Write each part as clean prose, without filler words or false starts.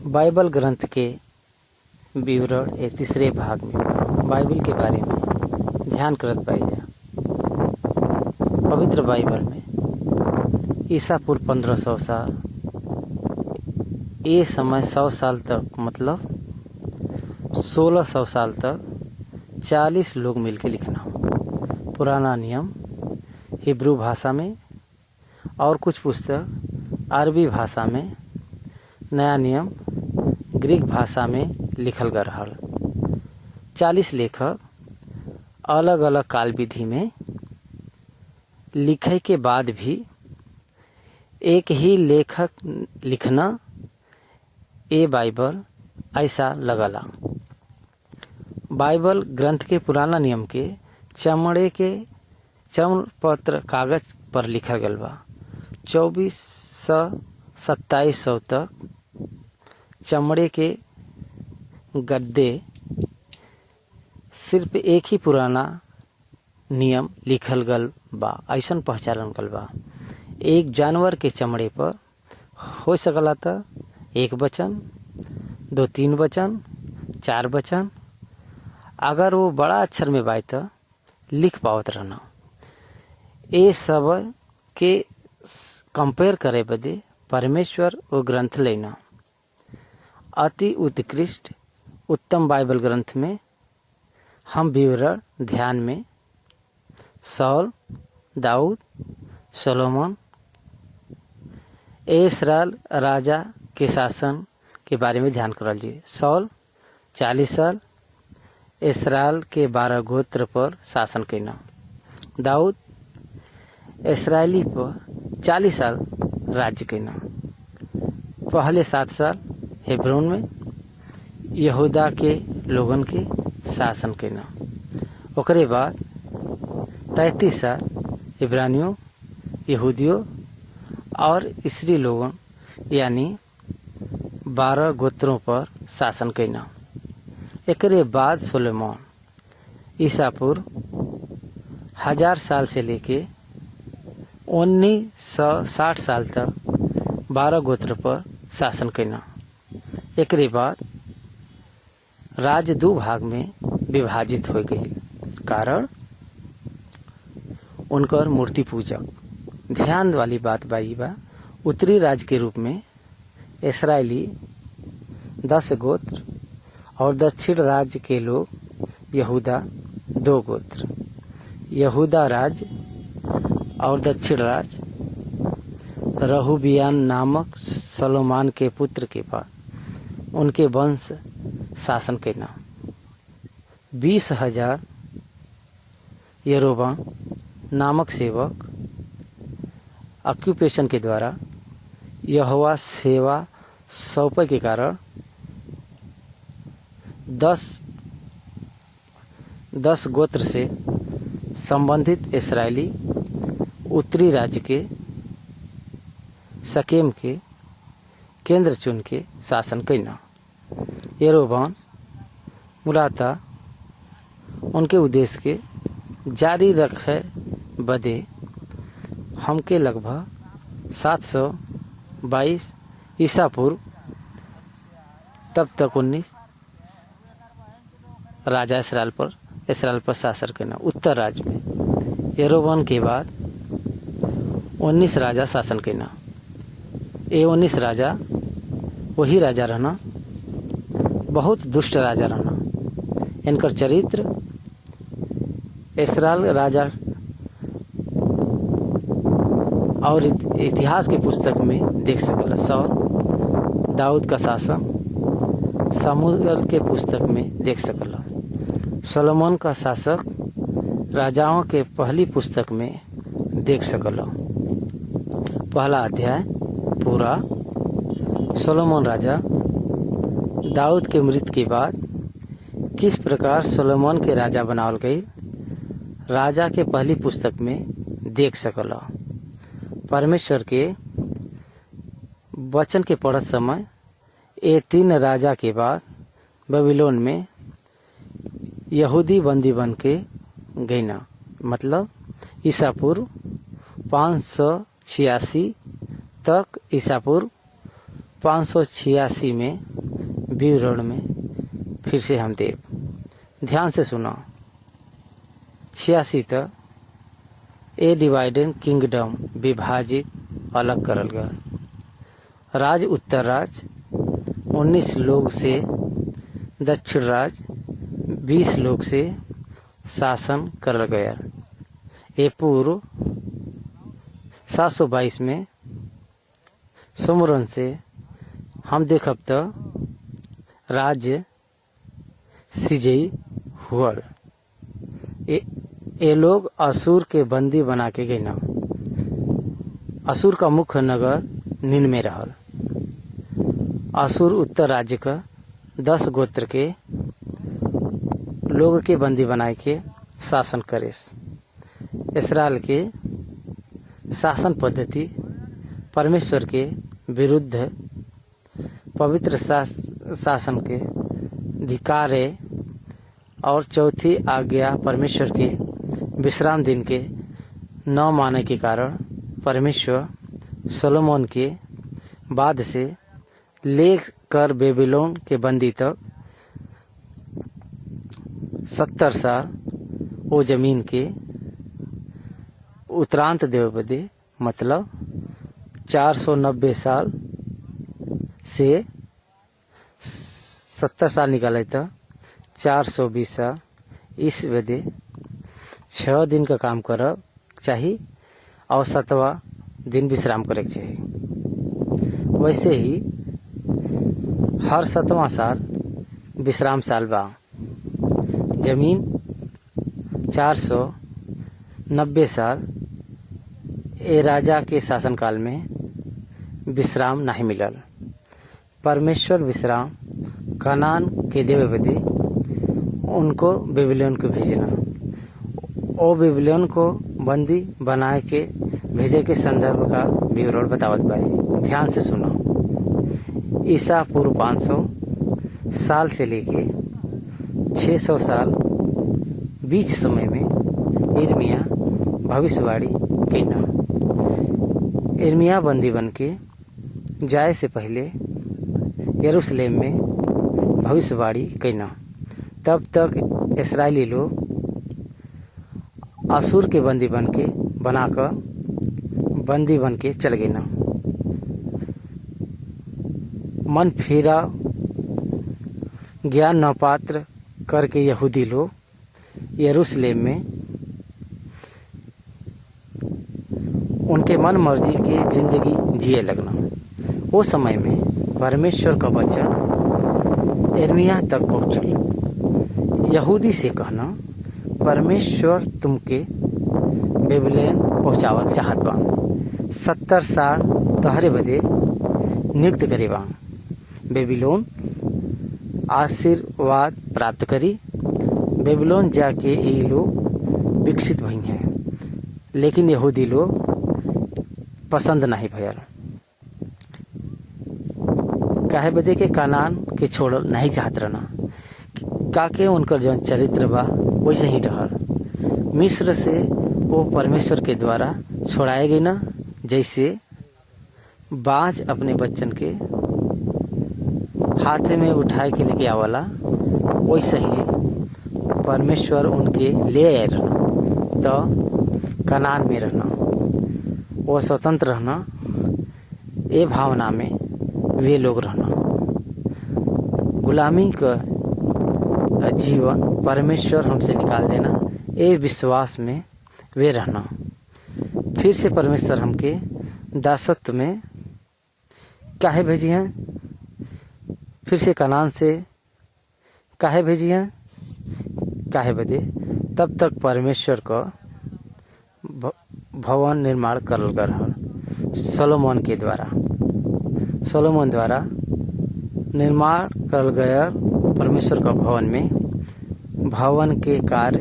Bible ग्रंथ के विवरण एक तीसरे भाग में बाइबल के बारे में ध्यान करत पाई जा। पवित्र बाइबल में ईसा पूर्व 1500 साल ये समय 100 साल तक मतलब 1600 साल तक 40 लोग मिलकर लिखना हो। पुराना नियम हिब्रू भाषा में और कुछ पुस्तक अरबी भाषा में, नया नियम ग्रीक भाषा में लिखल गए रहल। 40 लेखक अलग अलग काल विधि में लिखे के बाद भी एक ही लेखक लिखना ये बाइबल ऐसा लगला। बाइबल ग्रंथ के पुराना नियम के चमड़े के पत्र कागज पर लिखल गल बा। 2400-2700 तक चमड़े के गद्दे सिर्फ एक ही पुराना नियम लिखल गल बा ऐसन पहचानल गल बा। एक जानवर के चमड़े पर हो सकला था 1 वचन, 2-3 वचन, 4 वचन। अगर वो बड़ा अक्षर में बाई तो लिख पावत रहना। ये सब के कंपेयर करे बदे परमेश्वर वो ग्रंथ लेना। अति उत्कृष्ट उत्तम बाइबल ग्रंथ में हम विवरण ध्यान में सौल, दाऊद, सोलोमन, इस्राएल राजा के शासन के बारे में ध्यान करल जी। सौल 40 साल इस्राएल के 12 गोत्र पर शासन कैना। दाऊद इस्राएली पर 40 साल राज्य कैना। पहले 7 साल हेब्रोन में यहूदा के लोगन के शासन कैना। ओकरे बाद 33 साल इब्रानियों, यहूदियों और इसरी लोगन यानी 12 गोत्रों पर शासन कैना। एकरे बाद सोलोमन ईसा पूर्व 1000 साल से लेके 1960 साल तक 12 गोत्र पर शासन कैना। एकरे बाद राज्य 2 भाग में विभाजित हो गई। कारण उनकर मूर्ति पूजक। ध्यान वाली बात बाई बा, उत्तरी राज्य के रूप में इस्राएली 10 गोत्र और दक्षिण राज्य के लोग यहूदा 2 गोत्र। यहूदा राज्य और दक्षिण राज्य रहूबियान नामक सोलोमन के पुत्र के बाद उनके वंश शासन कैना। 20,000 यरोबाम नामक सेवक ऑक्यूपेशन के द्वारा यहोवा सेवा सौंपे के कारण 10 गोत्र से संबंधित इस्राएली उत्तरी राज्य के शकेम के केंद्र चुन के शासन कैना। यरोबाम मूलतः उनके उद्देश्य के जारी रखे बदे हमके लगभग 722 ईसा पूर्व तब तक 19 राजा इस्राएल पर शासन करना। उत्तर राज्य में यरोबाम के बाद 19 राजा शासन करना। ये 19 राजा वही राजा रहना, बहुत दुष्ट राजा रहना। इनकर चरित्र इस्राएल राजा और इतिहास के पुस्तक में देख सकला। सौल, दाऊद का शासन शमूएल के पुस्तक में देख सकला। सोलोमन का शासक राजाओं के पहली पुस्तक में देख सकला। पहला अध्याय पूरा सोलोमन राजा दाऊद के मृत्यु के बाद किस प्रकार सोलोमन के राजा बनावल गई राजा के पहली पुस्तक में देख सकला। परमेश्वर के वचन के पढ़त समय ये 3 राजा के बाद बेबीलोन में यहूदी बंदी बन के गईना। मतलब ईसा पूर्व 586 तक ईसा पूर्व 586 में विवरण में फिर से हम देव। ध्यान से सुनो। 86 तक ए डिवाइडेड किंगडम विभाजित अलग करल गया। राज्य उत्तर राज्य 19 लोग से, दक्षिण राज्य 20 लोग से शासन करल गया। ये पूर्व 722 में सुमरन से हम देखब तो राज्य सिजई हुआ। ये लोग असुर के बंदी बना के गए। असुर का मुख्य नगर निन्वे रहल। असुर उत्तर राज्य का 10 गोत्र के लोग के बंदी बनाए के शासन करे। इसराइल के शासन पद्धति परमेश्वर के विरुद्ध पवित्र शासन के धिक्कार है। और चौथी आज्ञा परमेश्वर के विश्राम दिन के न माने के कारण परमेश्वर सोलोमन के बाद से लेकर बेबीलोन के बंदी तक 70 साल वो जमीन के उत्तरांत देव बदे, मतलब 490 साल से 70 साल निकाले तो 420 साल इस बदे 6 दिन का काम करब चाहिए और 7वां दिन विश्राम करे के चाहिए। वैसे ही हर 7वां साल विश्राम साल बा। जमीन 490 साल ए राजा के शासनकाल में विश्राम नहीं मिलल। परमेश्वर विश्राम कनान के देवे बदे उनको बेबीलोन को भेजना। ओ बेबीलोन को बंदी बनाए के भेजे के संदर्भ का विवरण बतावत बाई। ध्यान से सुनो। ईसा पूर्व 500 साल से लेके 600 साल बीच समय में यिर्मयाह भविष्यवाणी कैना। यिर्मयाह बंदी बन के जाए से पहले यरूशलेम में भविष्यवाणी कैना। तब तक इस्राएली लोग असुर के बंदी बन के चल गए ना। मन फेरा ज्ञान न पात्र करके यहूदी लोग यरूशलेम में उनके मन मर्जी की जिंदगी जिए लगना। वो समय में परमेश्वर का वचन यिर्मयाह तक पहुंचल। यहूदी से कहना, परमेश्वर तुमके बेबीलोन पहुंचावल चाहत बा। 70 साल तहरे बदे नियुक्त करे बा। बेबीलोन आशीर्वाद प्राप्त करी। बेबीलोन जाके ये लोग विकसित भई हैं, लेकिन यहूदी लोग पसंद नहीं भयल। काहे बदे के कनान के छोड़ल नहीं चाहत रहना। काके उनकर जौन चरित्र बा वैसे ही रहल। मिस्र से वो परमेश्वर के द्वारा छोड़ाए गए ना। जैसे बाज अपने बच्चन के हाथ में उठाए के लेके आवला, वैसे ही परमेश्वर उनके ले आए रहना। तो कनान में रहना, वो स्वतंत्र रहना, ये भावना में वे लोग रहना। गुलामी का जीवन परमेश्वर हमसे निकाल देना, ये विश्वास में वे रहना। फिर से परमेश्वर हमके दासत्व में काहे भेजी हैं, फिर से कनान से काहे भेजी हैं, काहे बदे तब तक परमेश्वर का भवन निर्माण करल गया रहल। सोलोमन के द्वारा, सोलोमन द्वारा निर्माण करल गया परमेश्वर का भवन में भवन के कार्य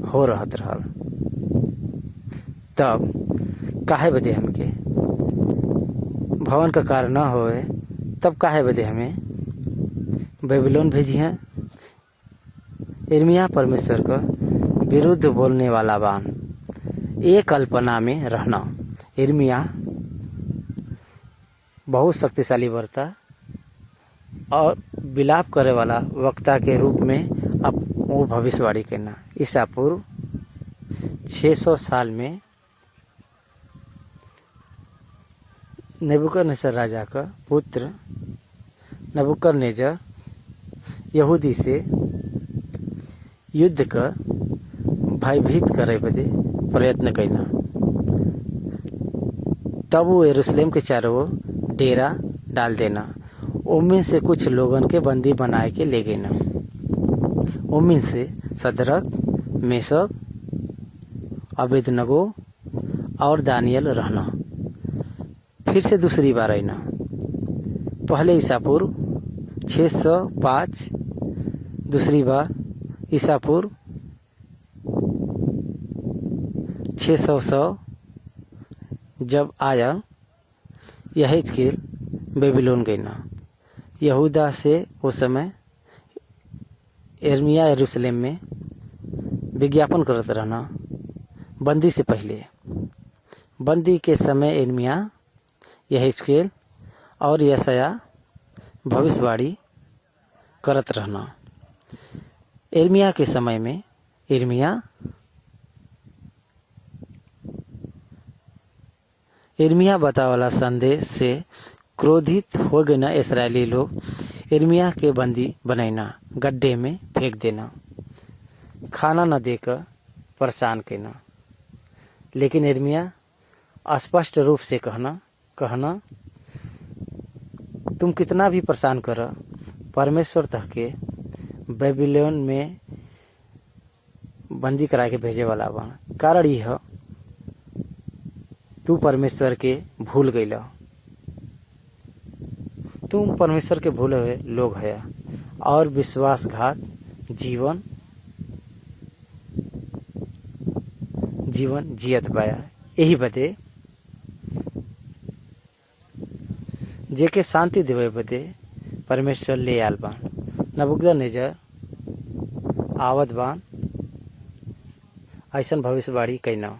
हो रहत रहल। तब काहे बदे हमके भवन का कार्य न होए, तब काहे बदे हमें बेबीलोन भेजी हैं। यिर्मयाह परमेश्वर का विरुद्ध बोलने वाला बान। ये कल्पना में रहना। यिर्मयाह बहुत शक्तिशाली वर्ता और विलाप करे वाला वक्ता के रूप में अब वो भविष्यवाणी करना। ईसा पूर्व 600 साल में नेबुकदनेस्सर राजा का पुत्र नबूकदनेस्सर यहूदी से युद्ध का भयभीत करे बदे प्रयत्न कैना। तब वो यरूशलेम के चारों ओर डेरा डाल देना। उनमें से कुछ लोगन के बंदी बनाए के ले गए ना। उनमें से सदरक, मेशक, अबेदनगो और दानियल रहना। फिर से दूसरी बार आईना। पहले ईसा पूर्व 605, दूसरी बार ईसा पूर्व 600 जब आया यहेजकेल बेबीलोन गई ना। यहूदा से उस समय यिर्मयाह यरूशलेम में विज्ञापन करत रहना। बंदी से पहले, बंदी के समय यिर्मयाह, यहेजकेल और यशायाह भविष्यवाणी करत रहना। यिर्मयाह के समय में यिर्मयाह बतावला संदेश से क्रोधित हो गए ना। इस्राएली लोग यिर्मयाह के बंदी बनैना, गड्ढे में फेंक देना, खाना न देकर परेशान करना। लेकिन यिर्मयाह स्पष्ट रूप से कहना तुम कितना भी परेशान कर, परमेश्वर तक के बेबीलोन में बंदी करा के भेजे वाला बा। कारण यह तू परमेश्वर के भूल गई। तुम परमेश्वर के भूले हुए लोग है और विश्वासघात जीवन जियत पाया। यही बदे जेके शांति देवे बदे परमेश्वर ले आल बान। नबूकदनेस्सर आवत बान, ऐसन भविष्यवाणी कैना।